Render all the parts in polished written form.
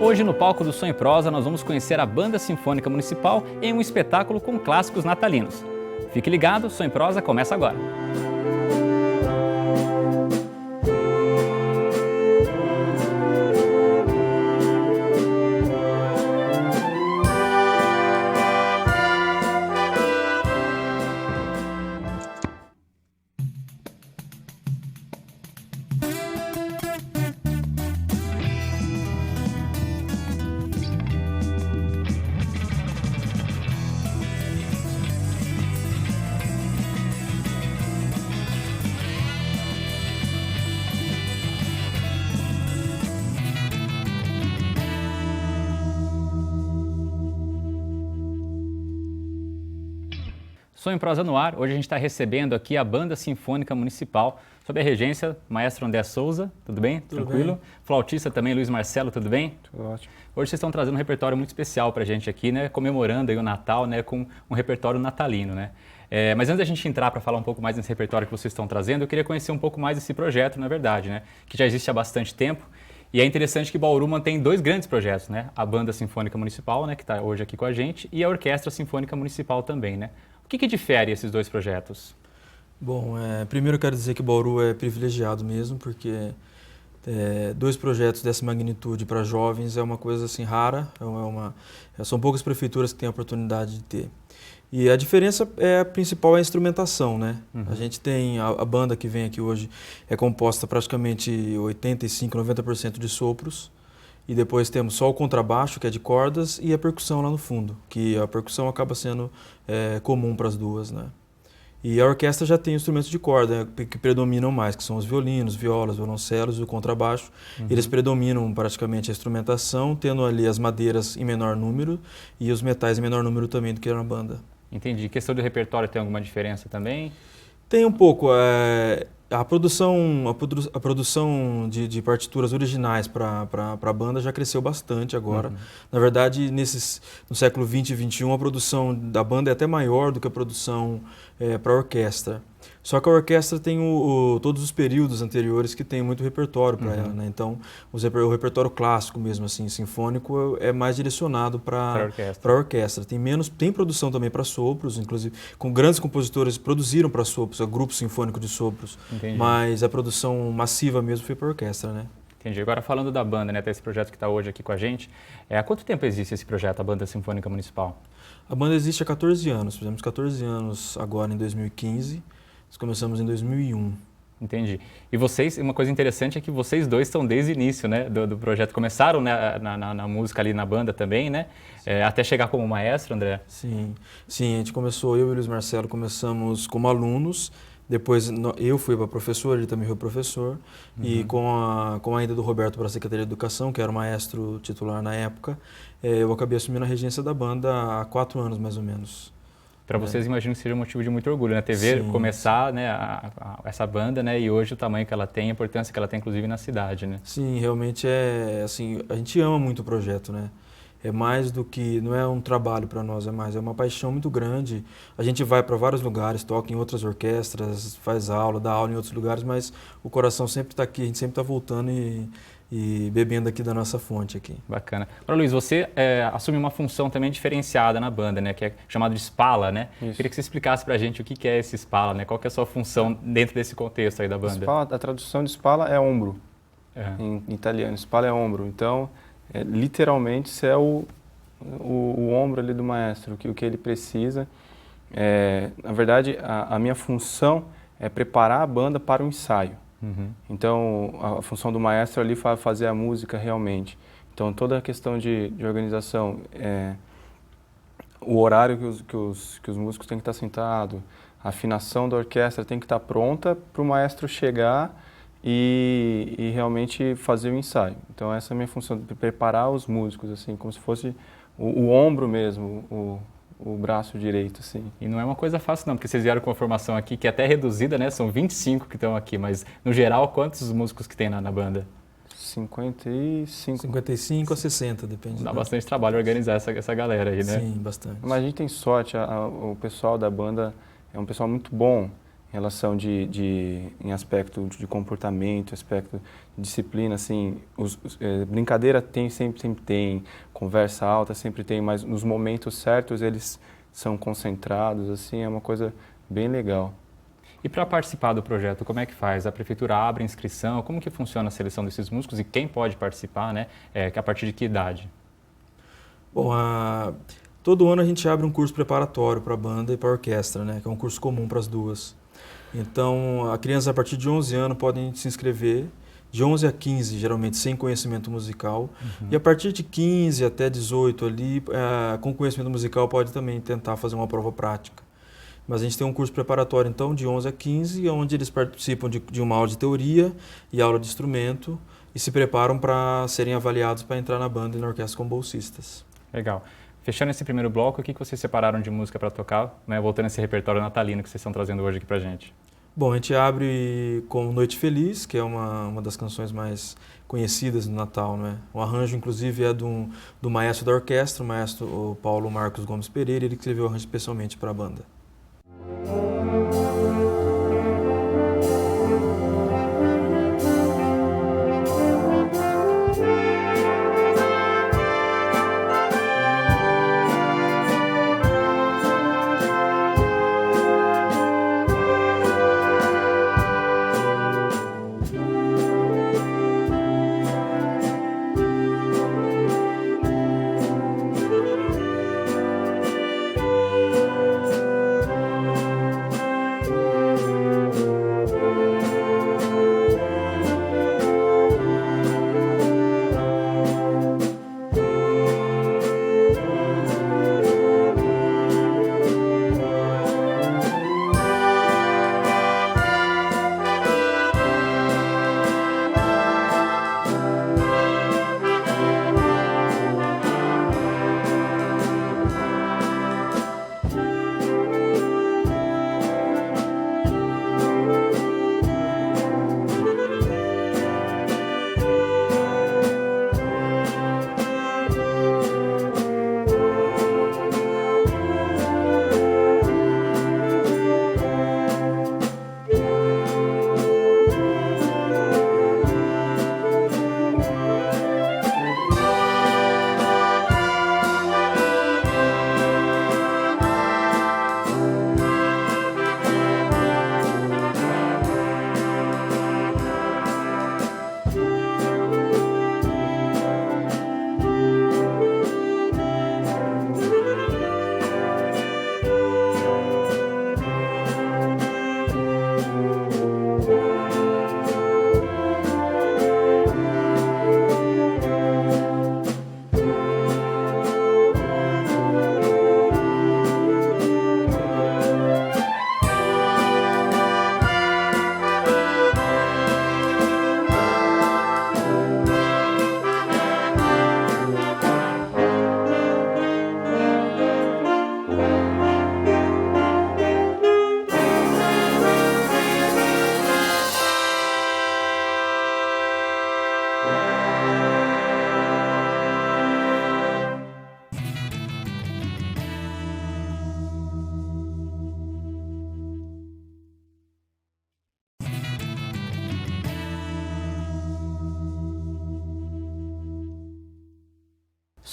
Hoje, no palco do Som e Prosa, nós vamos conhecer a Banda Sinfônica Municipal em um espetáculo com clássicos natalinos. Fique ligado, Som e Prosa começa agora. Som e Prosa no ar. Hoje a gente está recebendo aqui a Banda Sinfônica Municipal, sob a regência do maestro André Souza. Tudo bem? Tudo Tranquilo? bem. Flautista também, Luiz Marcelo, tudo bem? Tudo ótimo. Hoje vocês estão trazendo um repertório muito especial para a gente aqui, né? Comemorando aí o Natal, né? Com um repertório natalino, né? Mas antes da gente entrar para falar um pouco mais desse repertório que vocês estão trazendo, eu queria conhecer um pouco mais desse projeto, na verdade, né? Que já existe há bastante tempo. E é interessante que Bauru mantém dois grandes projetos, né? A Banda Sinfônica Municipal, né? Que está hoje aqui com a gente, e a Orquestra Sinfônica Municipal também, né? O que difere esses dois projetos? Bom, primeiro eu quero dizer que Bauru é privilegiado mesmo, porque dois projetos dessa magnitude para jovens é uma coisa assim rara, são poucas prefeituras que têm a oportunidade de ter. E a diferença principal é a instrumentação, né? Uhum. A gente tem a banda que vem aqui hoje é composta praticamente 85, 90% de sopros. E depois temos só o contrabaixo, que é de cordas, e a percussão lá no fundo, que a percussão acaba sendo comum para as duas, né? E a orquestra já tem instrumentos de corda que predominam mais, que são os violinos, violas, violoncelos e o contrabaixo. Uhum. Eles predominam praticamente a instrumentação, tendo ali as madeiras em menor número e os metais em menor número também do que na banda. Entendi. Questão de repertório tem alguma diferença também? Tem um pouco. A produção de partituras originais para a banda já cresceu bastante agora. Uhum. Na verdade, no século XX e XXI, a produção da banda é até maior do que a produção para a orquestra. Só que a orquestra tem todos os períodos anteriores que tem muito repertório para ela, né? Então, o repertório clássico mesmo, assim, sinfônico, é mais direcionado para a orquestra. Tem produção também para sopros, inclusive, com grandes compositores produziram para sopros, o grupo sinfônico de sopros. Entendi. Mas a produção massiva mesmo foi para a orquestra, né? Entendi. Agora, falando da banda, né, até esse projeto que está hoje aqui com a gente, há quanto tempo existe esse projeto, a Banda Sinfônica Municipal? A banda existe há 14 anos, fizemos 14 anos agora em 2015. Nós começamos em 2001. Entendi. E vocês, uma coisa interessante é que vocês dois estão desde o início, né, do projeto. Começaram, né, na música ali na banda também, né? Até chegar como maestro, André? Sim, a gente começou, eu e o Luiz Marcelo começamos como alunos, depois eu fui para professor, ele também foi professor, uhum. E com a ida do Roberto para a Secretaria de Educação, que era o maestro titular na época, eu acabei assumindo a regência da banda há 4 anos mais ou menos. Para vocês, imagino que seja um motivo de muito orgulho, né? Ver começar, né, essa banda, né? E hoje o tamanho que ela tem, a importância que ela tem, inclusive, na cidade, né? Sim, realmente assim, a gente ama muito o projeto, né? É mais do que, não é um trabalho para nós, é uma paixão muito grande. A gente vai para vários lugares, toca em outras orquestras, faz aula, dá aula em outros lugares, mas o coração sempre está aqui, a gente sempre está voltando e bebendo aqui da nossa fonte aqui. Bacana. Agora, Luiz, você assume uma função também diferenciada na banda, né? Que é chamado de Spala, né? Isso. Queria que você explicasse pra gente o que é esse Spala, né? Qual que é a sua função dentro desse contexto aí da banda? Spala, a tradução de Spala é ombro, em italiano. Spala é ombro. Então, literalmente, isso é o ombro ali do maestro, o que ele precisa. Na verdade, a minha função é preparar a banda para o ensaio. Uhum. Então, a função do maestro ali é fazer a música realmente. Então, toda a questão de organização, o horário que os músicos têm que estar sentados, a afinação da orquestra tem que estar pronta para o maestro chegar e realmente fazer o ensaio. Então, essa é a minha função, de preparar os músicos, assim, como se fosse o ombro mesmo, o braço direito, assim. E não é uma coisa fácil não, porque vocês vieram com uma formação aqui que é até reduzida, né? São 25 que estão aqui, mas no geral, quantos músicos que tem na banda? 55 a 60, depende. Dá bastante trabalho organizar essa galera aí, né? Sim, bastante. Mas a gente tem sorte, o pessoal da banda é um pessoal muito bom em relação em aspecto de comportamento, aspecto de disciplina, assim, brincadeira sempre tem, conversa alta sempre tem, mas nos momentos certos eles são concentrados, assim, é uma coisa bem legal. E para participar do projeto, como é que faz? A prefeitura abre inscrição? Como que funciona a seleção desses músicos e quem pode participar, né? A partir de que idade? Bom, todo ano a gente abre um curso preparatório para a banda e para a orquestra, né? Que é um curso comum para as duas. Então, a criança a partir de 11 anos podem se inscrever, de 11 a 15, geralmente sem conhecimento musical. E a partir de 15 até 18 ali, com conhecimento musical, pode também tentar fazer uma prova prática. Mas a gente tem um curso preparatório, então, de 11 a 15, onde eles participam de uma aula de teoria e aula de instrumento e se preparam para serem avaliados para entrar na banda e na orquestra como bolsistas. Legal. Fechando esse primeiro bloco, o que vocês separaram de música para tocar, né? Voltando a esse repertório natalino que vocês estão trazendo hoje aqui para a gente? Bom, a gente abre com Noite Feliz, que é uma das canções mais conhecidas no Natal, né? O arranjo, inclusive, é do maestro da orquestra, o maestro Paulo Marcos Gomes Pereira, ele que escreveu o arranjo especialmente para a banda.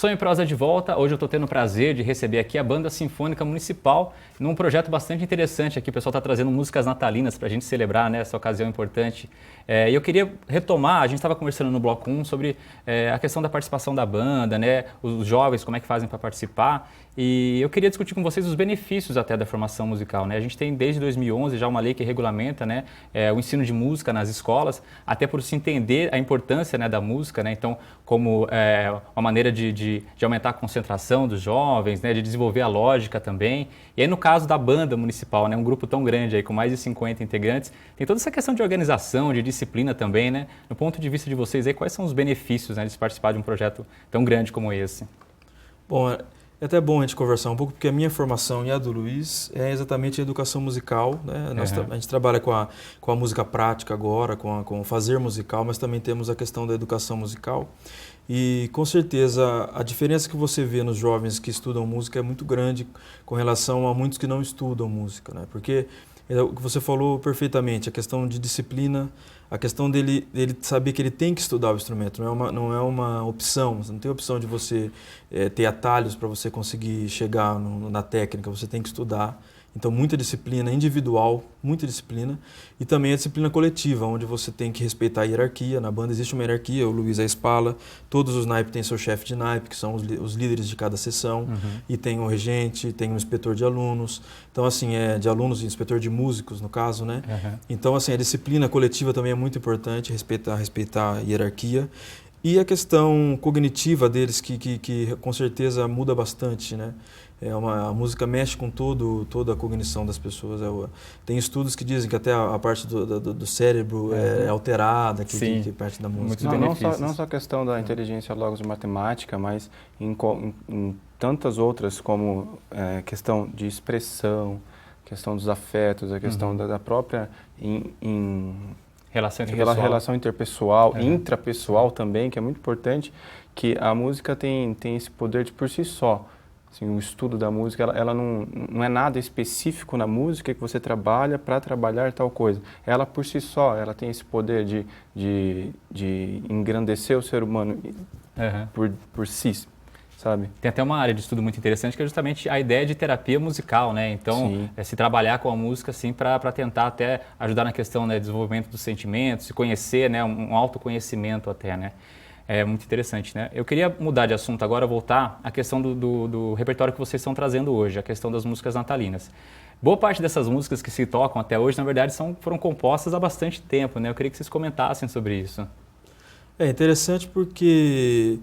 Sonho e Prosa de volta. Hoje eu estou tendo o prazer de receber aqui a Banda Sinfônica Municipal num projeto bastante interessante aqui. O pessoal está trazendo músicas natalinas para a gente celebrar, né, essa ocasião importante. E eu queria retomar, a gente estava conversando no Bloco 1 sobre a questão da participação da banda, né, os jovens, como é que fazem para participar. E eu queria discutir com vocês os benefícios até da formação musical, né? A gente tem desde 2011 já uma lei que regulamenta, né, o ensino de música nas escolas, até por se entender a importância, né, da música, né? Então, como uma maneira de aumentar a concentração dos jovens, né, de desenvolver a lógica também. E aí no caso da banda municipal, né, um grupo tão grande aí com mais de 50 integrantes, tem toda essa questão de organização, de disciplina também, né? No ponto de vista de vocês aí, quais são os benefícios, né, de se participar de um projeto tão grande como esse? Bom, É até bom a gente conversar um pouco, porque a minha formação e a do Luiz é exatamente a educação musical, né? A gente trabalha com a música prática agora, com o fazer musical, mas também temos a questão da educação musical. E com certeza a diferença que você vê nos jovens que estudam música é muito grande com relação a muitos que não estudam música, né? Porque é o que você falou perfeitamente, a questão de disciplina, a questão dele saber que ele tem que estudar o instrumento, não é uma opção, você não tem opção de você ter atalhos para você conseguir chegar na técnica, você tem que estudar. Então, muita disciplina individual, muita disciplina, e também a disciplina coletiva, onde você tem que respeitar a hierarquia. Na banda existe uma hierarquia, o Luiz é a Spala, todos os naipes têm seu chefe de naipe, que são os líderes de cada sessão, e tem o regente, tem o inspetor de alunos, então assim, de alunos e inspetor de músicos, no caso, né? Então, assim, a disciplina coletiva também é muito importante, respeitar a hierarquia. E a questão cognitiva deles, que com certeza muda bastante, né? A música mexe com toda a cognição das pessoas. Tem estudos que dizem que até a parte do cérebro é alterada, que parte da música. Não só a questão da inteligência logos e matemática, mas em tantas outras, como questão de expressão, questão dos afetos, a questão da própria relação interpessoal, intrapessoal também, que é muito importante, que a música tem esse poder de por si só. Assim, o estudo da música, ela não é nada específico na música que você trabalha para trabalhar tal coisa. Ela por si só, ela tem esse poder de engrandecer o ser humano por si, sabe? Tem até uma área de estudo muito interessante que é justamente a ideia de terapia musical, né? Então, se trabalhar com a música assim para tentar até ajudar na questão, né, desenvolvimento dos sentimentos, se conhecer, né, um autoconhecimento até, né? É muito interessante, né? Eu queria mudar de assunto agora, voltar à questão do repertório que vocês estão trazendo hoje, a questão das músicas natalinas. Boa parte dessas músicas que se tocam até hoje, na verdade, foram compostas há bastante tempo, né? Eu queria que vocês comentassem sobre isso. É interessante porque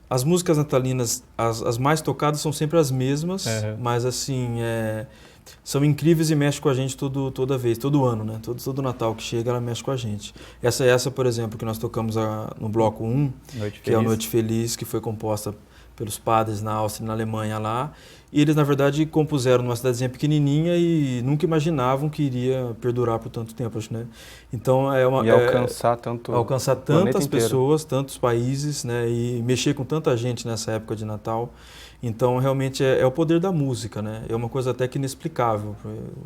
as músicas natalinas, as mais tocadas são sempre as mesmas, mas assim, são incríveis e mexem com a gente toda vez, todo ano, né? Todo Natal que chega, ela mexe com a gente. Essa, por exemplo, que nós tocamos no bloco 1, que é a Noite Feliz, que foi composta pelos padres na Áustria e na Alemanha lá. E eles, na verdade, compuseram numa cidadezinha pequenininha e nunca imaginavam que iria perdurar por tanto tempo, acho, né? Então, alcançar tantas pessoas, tantos países, né? E mexer com tanta gente nessa época de Natal. Então, realmente, é o poder da música, né? É uma coisa até que inexplicável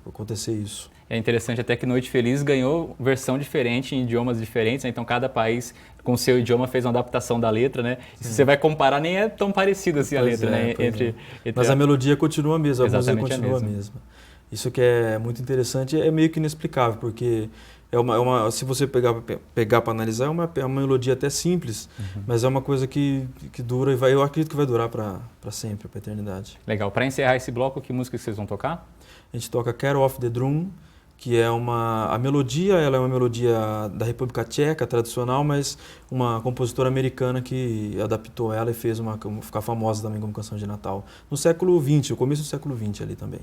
acontecer isso. É interessante até que Noite Feliz ganhou versão diferente em idiomas diferentes, né? Então cada país com o seu idioma fez uma adaptação da letra, né? E se você vai comparar, nem é tão parecida assim a letra, né? Mas a melodia continua a mesma, a música continua a mesma. Isso que é muito interessante, é meio que inexplicável, porque se você pegar para analisar, é uma melodia até simples, mas é uma coisa que dura e eu acredito que vai durar para sempre, para a eternidade. Legal. Para encerrar esse bloco, que música vocês vão tocar? A gente toca Carol of the Drum, que é a melodia, ela é uma melodia da República Tcheca, tradicional, mas uma compositora americana que adaptou ela e fez ficar famosa também como canção de Natal. No século XX, o começo do século XX ali também.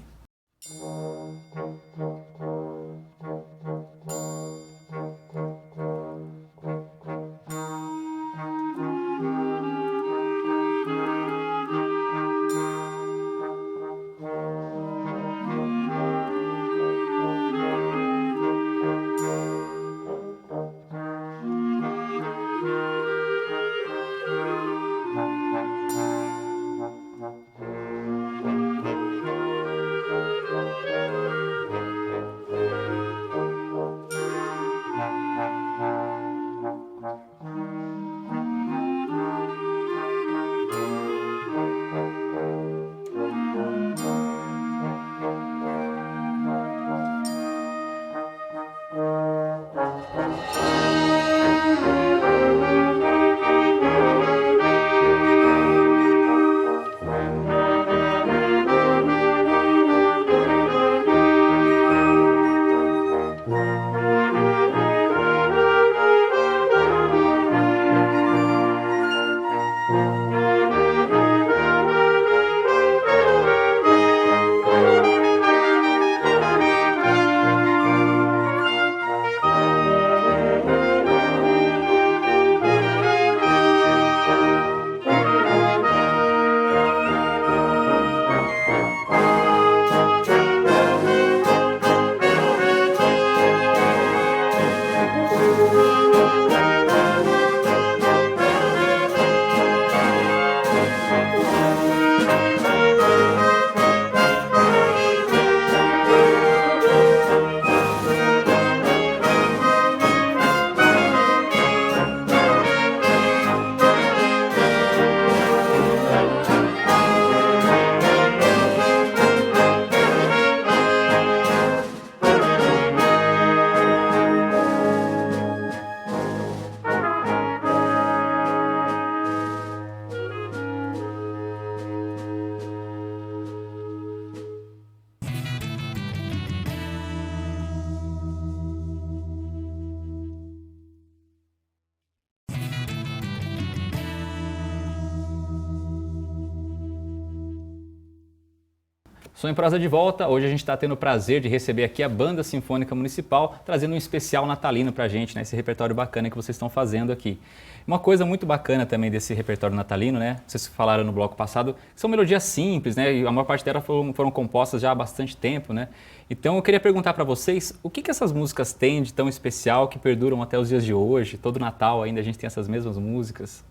Som em Prosa de volta. Hoje a gente está tendo o prazer de receber aqui a Banda Sinfônica Municipal, trazendo um especial natalino para a gente, né? Esse repertório bacana que vocês estão fazendo aqui. Uma coisa muito bacana também desse repertório natalino, né? Vocês falaram no bloco passado, que são melodias simples, né? E a maior parte delas foram compostas já há bastante tempo, né? Então eu queria perguntar para vocês, o que essas músicas têm de tão especial que perduram até os dias de hoje? Todo Natal ainda a gente tem essas mesmas músicas.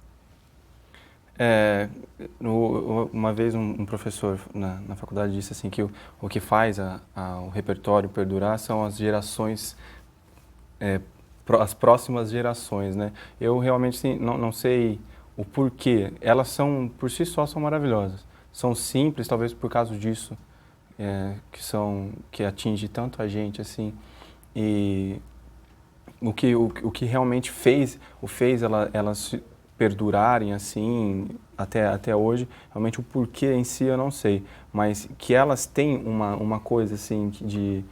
Uma vez um professor na faculdade disse assim que o que faz o repertório perdurar são as gerações, as próximas gerações, né? Eu realmente sim, não sei o porquê. Elas são, por si só, são maravilhosas. São simples, talvez por causa disso, que atinge tanto a gente, assim. E o que realmente fez elas perdurarem assim até hoje, realmente o porquê em si eu não sei, mas que elas têm uma coisa assim de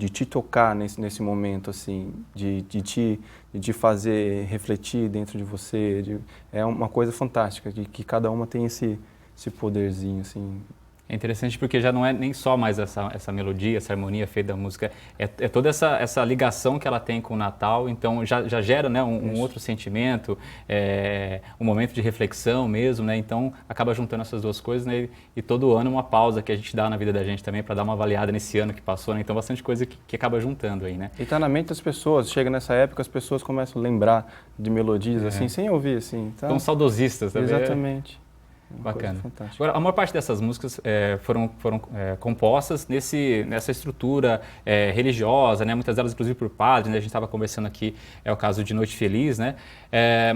te tocar nesse momento, assim, de te fazer refletir dentro de você, é uma coisa fantástica, que cada uma tem esse poderzinho, assim. É interessante porque já não é nem só mais essa melodia, essa harmonia feita da música, é toda essa ligação que ela tem com o Natal, então já gera, né, um outro sentimento, um momento de reflexão mesmo, né, então acaba juntando essas duas coisas, né, e todo ano uma pausa que a gente dá na vida da gente também para dar uma avaliada nesse ano que passou, né, então bastante coisa que acaba juntando aí, né. E tá na mente das pessoas, chega nessa época as pessoas começam a lembrar de melodias assim, sem ouvir, assim. Tá? São saudosistas também. Exatamente. Bacana. Agora, a maior parte dessas músicas foram compostas nessa estrutura religiosa, né? Muitas delas inclusive por padres, né? A gente estava conversando aqui, é o caso de Noite Feliz, né?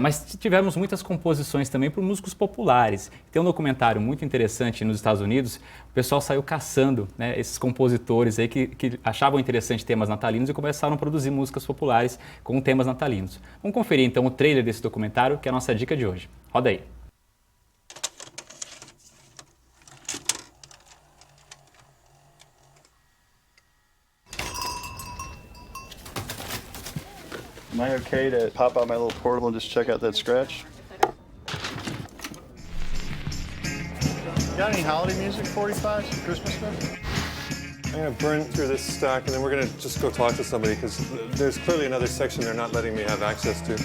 Mas tivemos muitas composições também por músicos populares. Tem um documentário muito interessante nos Estados Unidos, o pessoal saiu caçando, né, esses compositores aí que achavam interessante temas natalinos e começaram a produzir músicas populares com temas natalinos. Vamos conferir então o trailer desse documentário, que é a nossa dica de hoje. Roda aí. Am I okay to pop out my little portable and just check out that scratch? Got any holiday music, 45, some Christmas stuff? I'm gonna burn through this stack and then we're gonna just go talk to somebody because there's clearly another section they're not letting me have access to.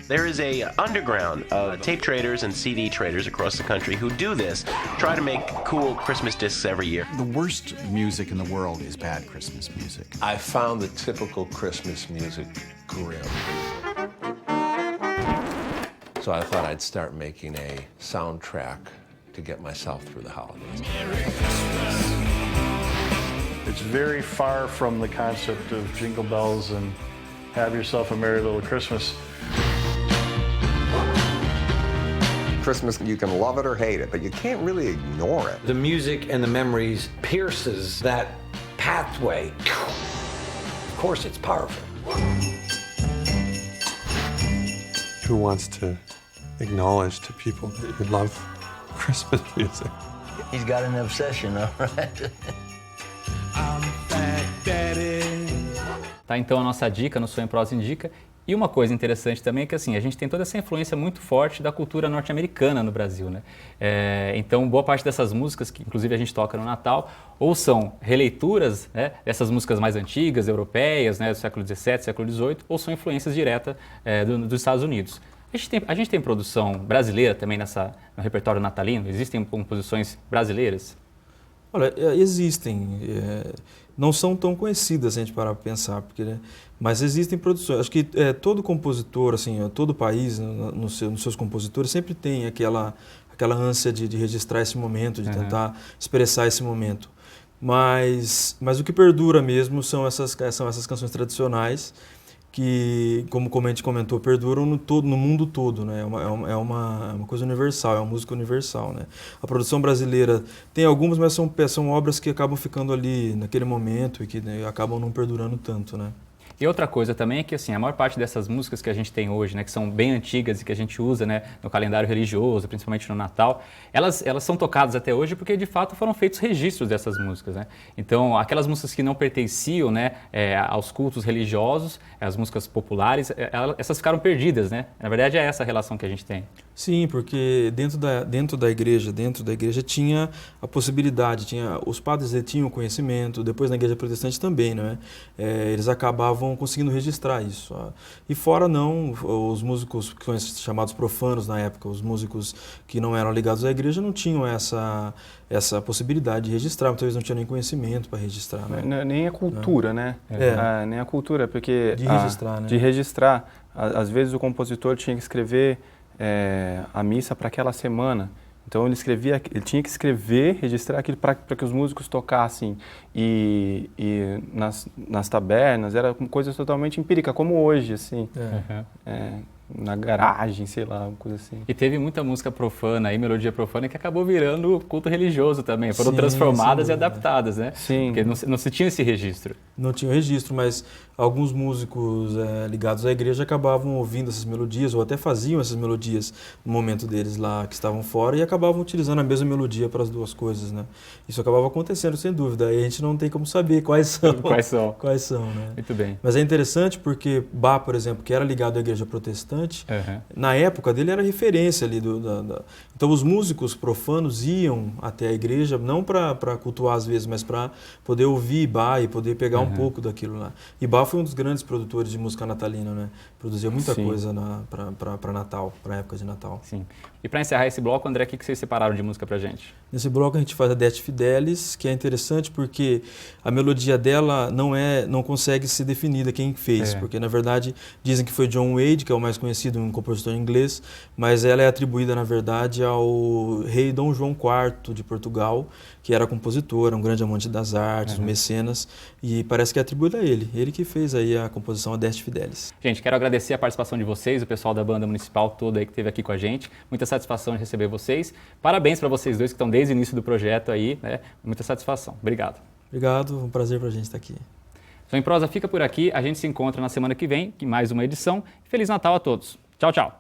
There is a underground of tape traders and CD traders across the country who do this, try to make cool Christmas discs every year. The worst music in the world is bad Christmas music. I found the typical Christmas music grim. So I thought I'd start making a soundtrack to get myself through the holidays. It's very far from the concept of jingle bells and have yourself a merry little Christmas. Christmas, you can love it or hate it, but you can't really ignore it. The music and the memories pierces that pathway. Of course it's powerful. Who wants to acknowledge to people that you love Christmas music? He's got an obsession, all right? Tá, então a nossa dica no Som em Prosa Indica. E uma coisa interessante também é que assim, a gente tem toda essa influência muito forte da cultura norte-americana no Brasil, né? Então, boa parte dessas músicas, que inclusive a gente toca no Natal, ou são releituras, né, dessas músicas mais antigas, europeias, né, do século XVII, século XVIII, ou são influências diretas dos Estados Unidos. A gente tem produção brasileira também no repertório natalino? Existem composições brasileiras? Olha, existem. Não são tão conhecidas, se a gente parar para pensar, mas existem produções. Acho que todo compositor, assim, todo país, nos seus compositores, sempre tem aquela ânsia de registrar esse momento, de tentar expressar esse momento. Mas o que perdura mesmo são essas canções tradicionais que, como a gente comentou, perduram no mundo todo, né? É uma coisa universal, é uma música universal, né? A produção brasileira tem algumas, mas são obras que acabam ficando ali naquele momento e que, né, acabam não perdurando tanto, né? E outra coisa também é que assim, a maior parte dessas músicas que a gente tem hoje, né, que são bem antigas e que a gente usa, né, no calendário religioso, principalmente no Natal, elas são tocadas até hoje porque de fato foram feitos registros dessas músicas, né? Então, aquelas músicas que não pertenciam, né, aos cultos religiosos, as músicas populares, essas ficaram perdidas, né? Na verdade é essa a relação que a gente tem. Sim, porque dentro da igreja tinha a possibilidade, os padres tinham conhecimento, depois na igreja protestante também, não é? Eles acabavam conseguindo registrar isso. E fora não, os músicos que são chamados profanos na época, os músicos que não eram ligados à igreja não tinham essa possibilidade de registrar, muitas vezes não tinham nem conhecimento para registrar. Né? Nem a cultura, né? Nem a cultura, porque... De registrar, né? De registrar. Às vezes o compositor tinha que escrever a missa para aquela semana. Então ele tinha que escrever, registrar aquilo para que os músicos tocassem. E nas tabernas era coisa totalmente empírica, como hoje, assim. Na garagem, sei lá, uma coisa assim. E teve muita música profana aí, melodia profana, que acabou virando culto religioso também. Foram transformadas e adaptadas, né? Sim. Porque não se tinha esse registro. Não tinha registro, mas alguns músicos ligados à igreja acabavam ouvindo essas melodias, ou até faziam essas melodias no momento deles lá, que estavam fora, e acabavam utilizando a mesma melodia para as duas coisas, né? Isso acabava acontecendo, sem dúvida. Aí a gente não tem como saber quais são. Quais são, né? Muito bem. Mas é interessante porque Bach, por exemplo, que era ligado à igreja protestante, na época dele era referência ali. Então os músicos profanos iam até a igreja, não para cultuar às vezes, mas para poder ouvir Bach e poder pegar um pouco daquilo lá. E Bach foi um dos grandes produtores de música natalina, né? Produzia muita coisa para Natal, para a época de Natal. Sim. E para encerrar esse bloco, André, o que vocês separaram de música pra gente? Nesse bloco a gente faz a Deste Fidelis, que é interessante porque a melodia dela não consegue ser definida quem fez, porque na verdade dizem que foi John Wade, que é o mais conhecido, um compositor inglês, mas ela é atribuída na verdade ao rei Dom João IV de Portugal, que era compositor, um grande amante das artes, um mecenas, e parece que é atribuída a ele que fez aí a composição A Deste Fidelis. Gente, quero agradecer a participação de vocês, o pessoal da banda municipal toda aí que esteve aqui com a gente, muita satisfação de receber vocês, parabéns para vocês dois que estão desde o início do projeto aí, né? Muita satisfação, obrigado. Obrigado, um prazer para a gente estar aqui. Som em Prosa fica por aqui, a gente se encontra na semana que vem, em mais uma edição. Feliz Natal a todos. Tchau, tchau.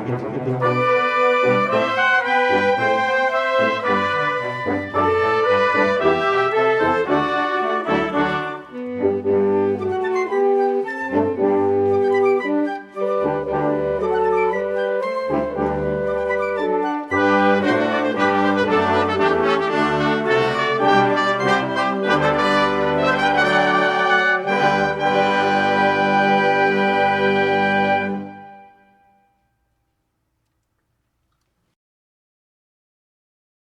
Bye.